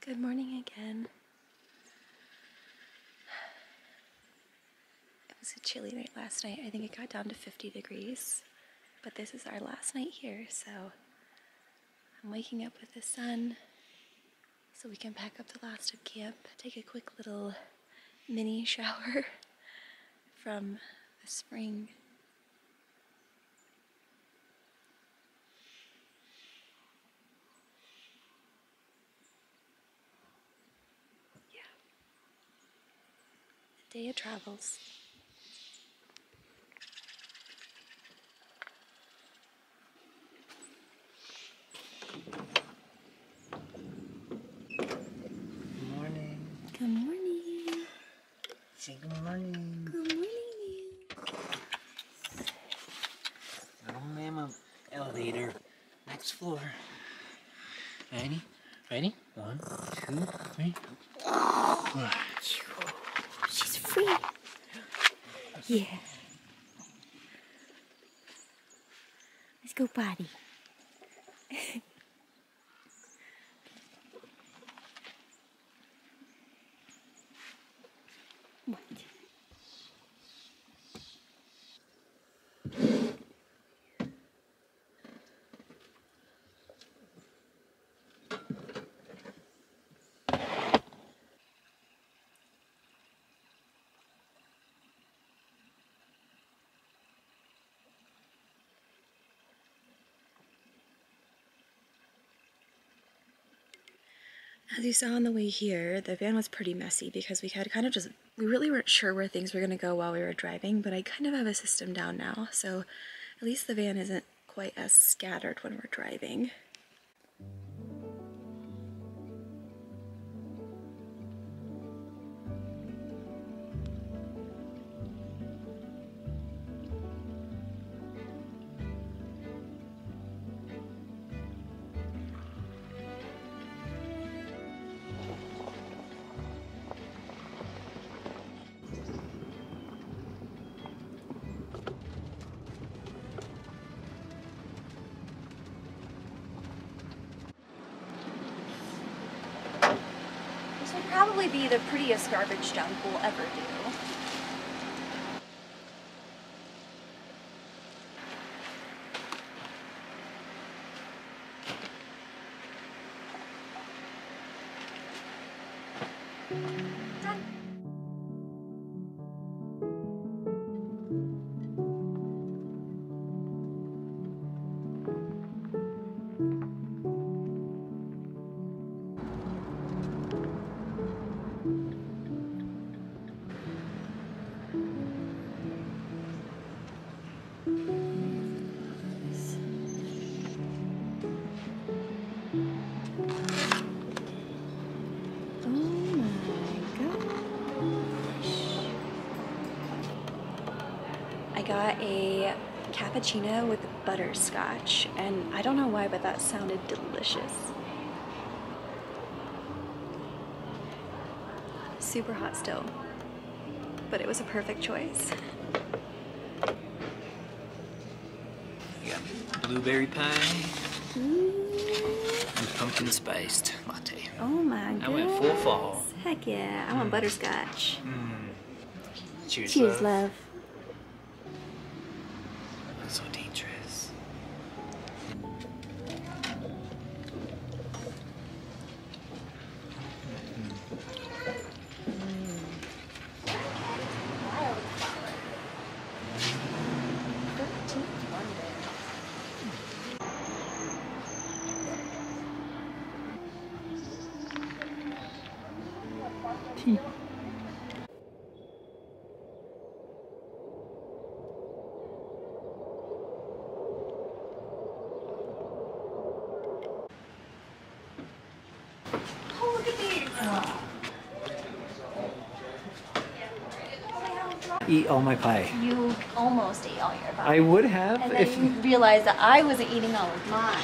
Good morning again. It was a chilly night last night. I think it got down to 50 degrees, but this is our last night here, so I'm waking up with the sun so we can pack up the last of camp, take a quick little mini shower from the spring. Day of travels. Good morning. Good morning. Say good morning. Good morning. Little mama elevator. Next floor. Ready? Ready? 1, 2, 3. She's free. Yeah. Let's go potty. What? As you saw on the way here, the van was pretty messy because we really weren't sure where things were going to go while we were driving, but I kind of have a system down now, so at least the van isn't quite as scattered when we're driving. This will probably be the prettiest garbage dump we'll ever do. Done. I got a cappuccino with butterscotch, and I don't know why, but that sounded delicious. Super hot still, but it was a perfect choice. You got blueberry pie and pumpkin spiced latte. Oh my god. I went full fall. Heck yeah, I want butterscotch. Cheers, Cheers, love. That's so dangerous. Oh, look at these! Eat all my pie. You almost ate all your pie. I would have and if then you realized that I wasn't eating all of mine.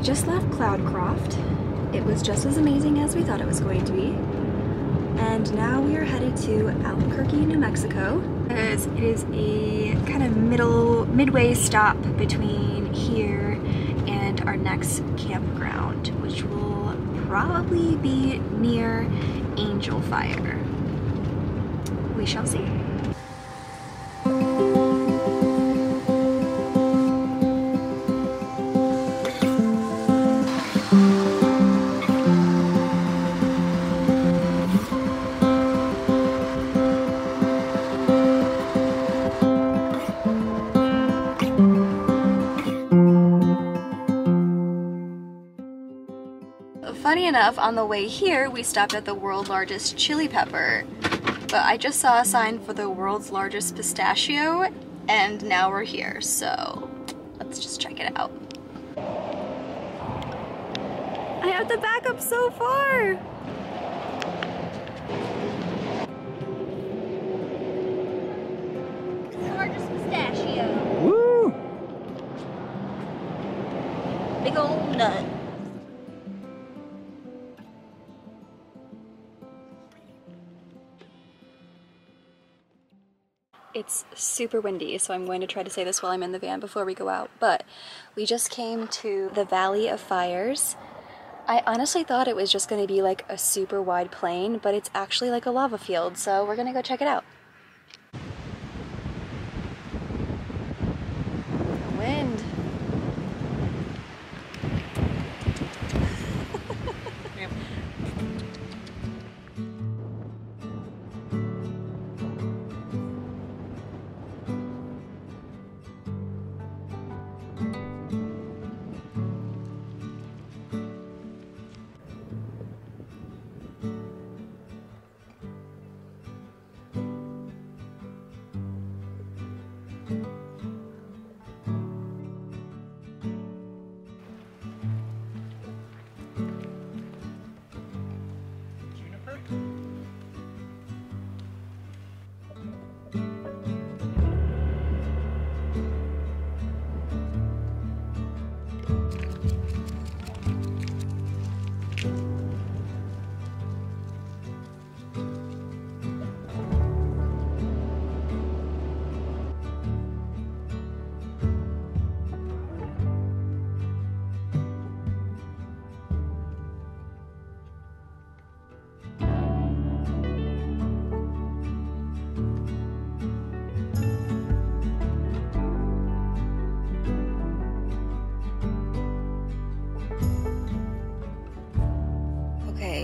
just left Cloudcroft. It was just as amazing as we thought it was going to be. And now we are headed to Albuquerque, New Mexico. It is a kind of midway stop between here and our next campground, which will probably be near Angel Fire. We shall see. Funny enough, on the way here, we stopped at the world's largest chili pepper, but I just saw a sign for the world's largest pistachio, and now we're here, so let's just check it out. I have to back up so far! Largest pistachio. Woo! Big old nut. It's super windy, so I'm going to try to say this while I'm in the van before we go out, but we just came to the Valley of Fires. I honestly thought it was just going to be like a super wide plain, but it's actually like a lava field, so we're going to go check it out. The wind.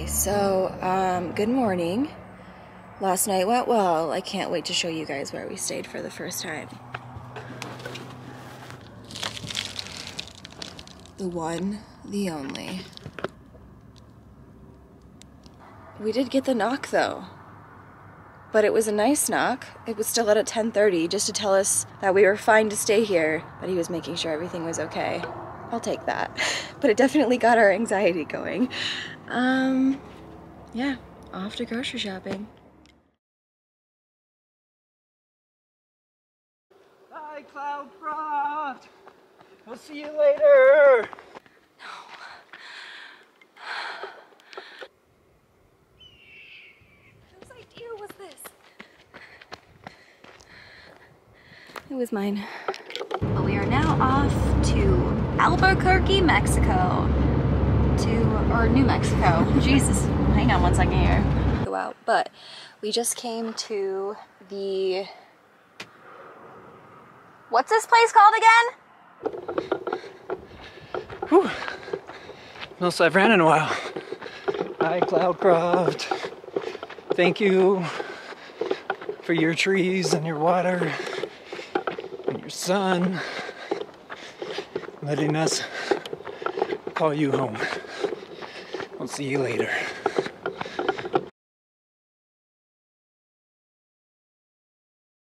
So, good morning. Last night went well. I can't wait to show you guys where we stayed for the first time. The one, the only. We did get the knock though. But it was a nice knock. It was still at 10:30 just to tell us that we were fine to stay here, but he was making sure everything was okay. I'll take that. But it definitely got our anxiety going. Yeah, off to grocery shopping. Bye, Cloudcroft! We'll see you later! Whose idea was this? It was mine. But we are now off to Albuquerque, Mexico. Or New Mexico. Jesus, hang on one second here. Go out, but we just came to the... What's this place called again? Whew. Most I've ran in a while. Hi, Cloudcroft. Thank you for your trees and your water and your sun, letting us call you home. I'll see you later.